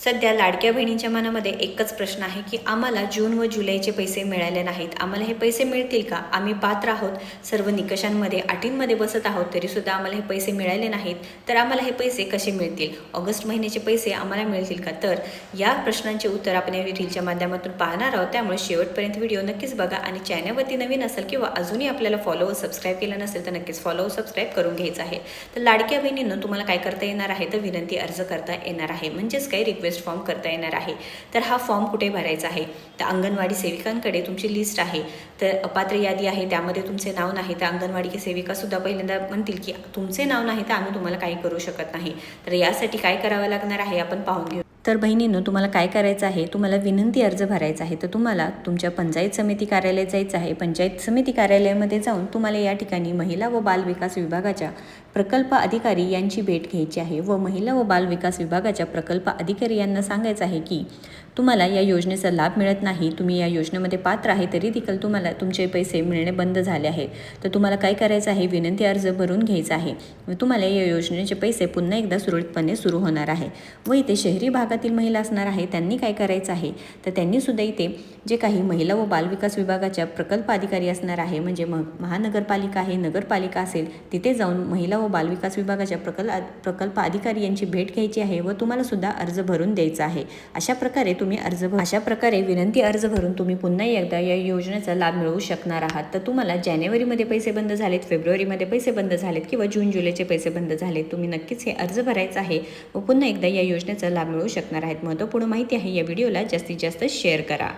सध्या लाडक्या बहिणींच्या मनामध्ये एकच प्रश्न आहे की आम्हाला जून व जुलैचे पैसे मिळाले नाहीत, आम्हाला हे पैसे मिळतील का? आम्ही पात्र आहोत, सर्व निकषांमध्ये अटींमध्ये बसत आहोत, तरीसुद्धा आम्हाला हे पैसे मिळाले नाहीत, तर आम्हाला हे पैसे कसे मिळतील? ऑगस्ट महिन्याचे पैसे आम्हाला मिळतील का? तर या प्रश्नांचे उत्तर आपण या रीलच्या माध्यमातून पाहणार आहोत, त्यामुळे शेवटपर्यंत व्हिडिओ नक्कीच बघा. आणि चॅनलवरती नवीन असेल किंवा अजूनही आपल्याला फॉलो व सबस्क्राईब केलं नसेल तर नक्कीच फॉलो व सबस्क्राईब करून घ्यायचं आहे. तर लाडक्या बहिणींनो, तुम्हाला काय करता येणार आहे? तर विनंती अर्ज करता येणार आहे, म्हणजेच काही रिक्वेस्ट फॉर्म करता येणार आहे. तर हा फॉर्म कुठे भरायचा आहे? तर अंगणवाडी सेविकांकडे तुमची लिस्ट आहे, तर अपात्र यादी आहे, त्यामध्ये तुमचे नाव नाही. तर अंगणवाडी सेविकासुद्धा पहिल्यांदा म्हणतील की तुमचे नाव नाही तर आम्ही तुम्हाला काही करू शकत नाही. तर यासाठी काय करावं लागणार आहे आपण पाहून घेऊ. तर बहिणींनो, तुम्हाला काय करायचं आहे? तुम्हाला विनंती अर्ज भरायचा आहे. तर तुम्हाला तुमच्या पंचायत समिती कार्यालयात जायचं आहे. पंचायत समिती कार्यालयामध्ये जाऊन तुम्हाला या ठिकाणी महिला व बाल विकास विभागाच्या प्रकल्प अधिकारी यांची भेट घ्यायची आहे व महिला व बाल विकास विभागाच्या प्रकल्प अधिकारी यांना सांगायचं आहे की तुम्हाला या योजनेचा लाभ मिळत नाही, तुम्ही या योजनेमध्ये पात्र आहे तरी देखील तुम्हाला तुमचे पैसे मिळणे बंद झाले आहेत. तर तुम्हाला काय करायचं आहे? विनंती अर्ज भरून घ्यायचा आहे व तुम्हाला या योजनेचे पैसे पुन्हा एकदा सुरळीतपणे सुरू होणार आहे. व इथे शहरी भागातील महिला असणार आहे, त्यांनी काय करायचं आहे? तर त्यांनीसुद्धा इथे जे काही महिला व बालविकास विभागाच्या प्रकल्प अधिकारी असणार आहे, म्हणजे महानगरपालिका आहे, नगरपालिका असेल, तिथे जाऊन महिला व बालविकास विभागाच्या प्रकल्प अधिकारी यांची भेट घ्यायची आहे व तुम्हाला सुद्धा अर्ज भरून द्यायचा आहे. अशा प्रकारे विनंती अर्ज भरून तुम्ही पुन्हा एकदा या योजनेचा लाभ मिळवू शकणार आहात. तर तुम्हाला जानेवारीमध्ये पैसे बंद झालेत, फेब्रुवारीमध्ये पैसे बंद झालेत किंवा जून जुलैचे पैसे बंद झालेत, तुम्ही नक्कीच हे अर्ज भरायचा आहे व पुन्हा एकदा या योजनेचा लाभ मिळवू शकणार आहेत. महत्त्वपूर्ण माहिती आहे, या व्हिडिओला जास्तीत जास्त शेअर करा.